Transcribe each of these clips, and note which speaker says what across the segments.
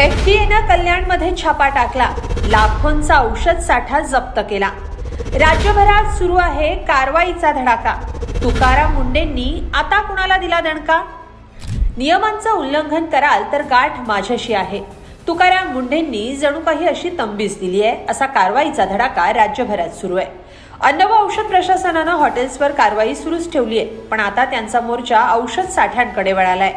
Speaker 1: एफडीएनं कल्याणमध्ये छापा टाकला, लाखोंचा औषध साठा जप्त केला। राज्यभरात सुरू आहे कारवाईचा धडाका। तुकाराम मुंडेंनी आता कुणाला दिला दणका? नियमांचं उल्लंघन कराल तर गाठ माझ्याशी आहे, तुकाराम मुंडेंनी जणू काही अशी तंबीच दिली आहे। असा कारवाईचा धडाका राज्यभरात सुरू आहे। अन्न व औषध प्रशासनानं हॉटेल्सवर कारवाई सुरूच ठेवली आहे, पण आता त्यांचा मोर्चा औषध साठ्यांकडे वळालाय।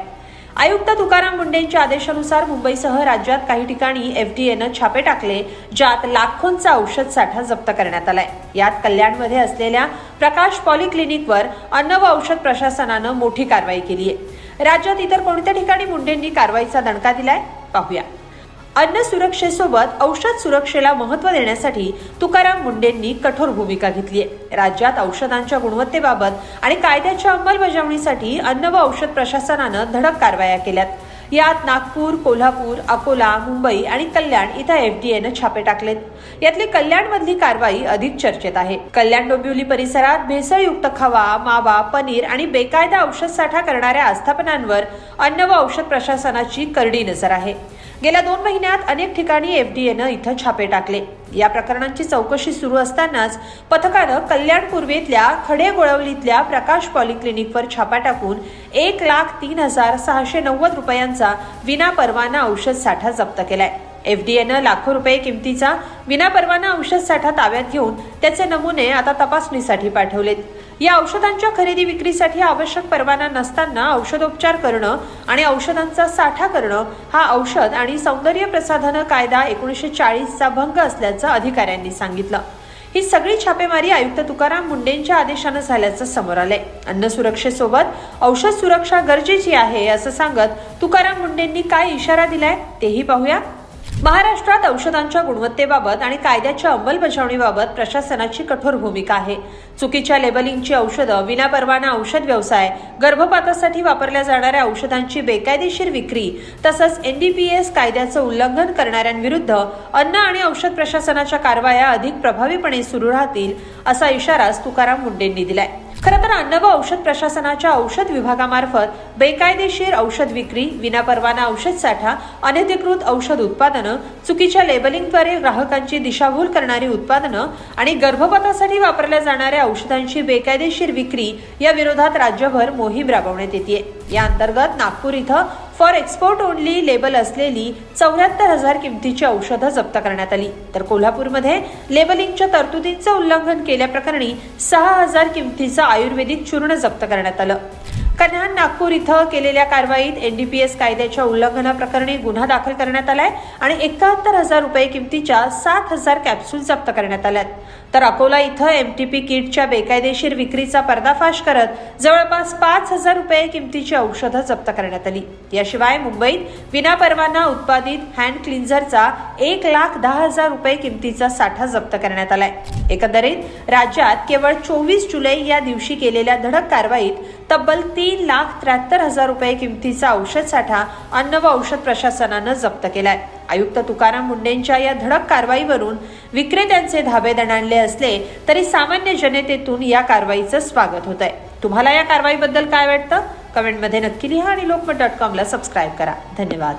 Speaker 1: आयुक्त तुकाराम मुंडेंच्या आदेशानुसार मुंबईसह राज्यात काही ठिकाणी एफडीएनं छापे टाकले, ज्यात लाखोंचा औषध साठा जप्त करण्यात आलाय। यात कल्याणमध्ये असलेल्या प्रकाश पॉलिक्लिनिकवर अन्न व औषध प्रशासनानं मोठी कारवाई केली आहे। राज्यात इतर कोणत्या ठिकाणी मुंडेंनी कारवाईचा दणका दिलाय पाहूया। अन्न सुरक्षेसोबत औषध सुरक्षेला महत्त्व देण्यासाठी तुकाराम मुंडेंनी कठोर भूमिका घेतली आहे। राज्यात औषधांच्या गुणवत्तेबाबत आणि कायद्याच्या अंमलबजावणीसाठी अन्न व औषध प्रशासनानं धडक कारवाया केल्यात। यात नागपूर, कोल्हापूर, अकोला, मुंबई आणि कल्याण इथं एफडीएनं छापे टाकलेत। यातली कल्याणमधली कारवाई अधिक चर्चेत आहे। कल्याण डोंबिवली परिसरात भेसळयुक्त खवा, मावा, पनीर आणि बेकायदा औषध साठा करणाऱ्या आस्थापनांवर अन्न व औषध प्रशासनाची करडी नजर आहे। गेल्या 2 महिन्यात अनेक ठिकाणी एफडीएनं इथं छापे टाकले। या प्रकरणांची चौकशी सुरू असतानाच पथकानं कल्याण पूर्वेतल्या खडेगोळवलीतल्या प्रकाश पॉलिक्लिनिकवर छापा टाकून 1,03,690 रुपयांचा विनापरवाना औषध साठा जप्त केलाय। एफडीएनं लाखो रुपये किमतीचा विनापरवाना औषध साठा ताब्यात घेऊन त्याचे नमुने आता तपासणीसाठी पाठवलेत। या औषधांच्या खरेदी विक्रीसाठी आवश्यक परवाना नसताना औषधोपचार करणं आणि औषधांचा साठा करणं हा औषध आणि सौंदर्य प्रसाधन कायदा 1940चा भंग असल्याचं अधिकाऱ्यांनी सांगितलं। ही सगळी छापेमारी आयुक्त तुकाराम मुंडेंच्या आदेशानं झाल्याचं समोर आलंय। अन्न सुरक्षेसोबत औषध सुरक्षा गरजेची आहे असं सांगत तुकाराम मुंडेंनी काय इशारा दिलाय तेही पाहूया। महाराष्ट्रात औषधांच्या गुणवत्तेबाबत आणि कायद्याच्या अंमलबजावणीबाबत प्रशासनाची कठोर भूमिका आहे। चुकीच्या लेबलिंगची औषधं, विनापरवाना औषध व्यवसाय, गर्भपातासाठी वापरल्या जाणाऱ्या औषधांची बेकायदेशीर विक्री तसंच एनडीपीएस कायद्याचं उल्लंघन करणाऱ्यांविरुद्ध अन्न आणि औषध प्रशासनाच्या कारवाया अधिक प्रभावीपणे सुरू राहतील असा इशारा तुकाराम मुंडेंनी दिलाय। खरं तर अन्न व औषध प्रशासनाच्या औषध विभागामार्फत बेकायदेशीर औषध विक्री, विनापरवाना औषध साठा, अनधिकृत औषध उत्पादनं, चुकीच्या लेबलिंगद्वारे ग्राहकांची दिशाभूल करणारी उत्पादनं आणि गर्भपातासाठी वापरल्या जाणाऱ्या औषधांची बेकायदेशीर विक्री या विरोधात राज्यभर मोहीम राबवण्यात येते। या अंतर्गत नागपूर इथं फॉर एक्सपोर्ट ओनली लेबल असलेली 74,000 किमतीची औषधं जप्त करण्यात आली, तर कोल्हापूरमध्ये लेबलिंगच्या तरतुदींचं उल्लंघन केल्याप्रकरणी 6,000 किमतीचं आयुर्वेदिक चूर्ण जप्त करण्यात आलं। कन्हान नागपूर इथं केलेल्या कारवाईत एनडीपीएस कायद्याच्या उल्लंघनाप्रकरणी गुन्हा दाखल करण्यात आलाय आणि 71,000 रुपये किमतीच्या 7,000 कॅप्सूल जप्त करण्यात आल्यात। तर अकोला इथं एमटीपी किटच्या बेकायदेशीर विक्रीचा पर्दाफाश करत जवळपास 5,000 रुपये किमतीची औषधं जप्त करण्यात आली। याशिवाय मुंबईत विनापरवाना उत्पादित हँड क्लिन्झरचा 1,10,000 रुपये किमतीचा साठा जप्त करण्यात आलाय। एकंदरीत राज्यात केवळ 24 जुलै या दिवशी केलेल्या धडक कारवाईत तब्बल 3,73,000 रुपये किमतीचा औषध साठा अन्न व औषध प्रशासनानं जप्त केलाय। आयुक्त तुकाराम मुंडेंच्या या धडक कारवाईवरून विक्रेत्यांचे धाबे दणाणले असले तरी सामान्य जनतेतून या कारवाईचं स्वागत होत आहे। तुम्हाला या कारवाईबद्दल काय वाटतं? कमेंटमध्ये नक्की लिहा आणि lokmat.com ला सबस्क्राईब करा। धन्यवाद।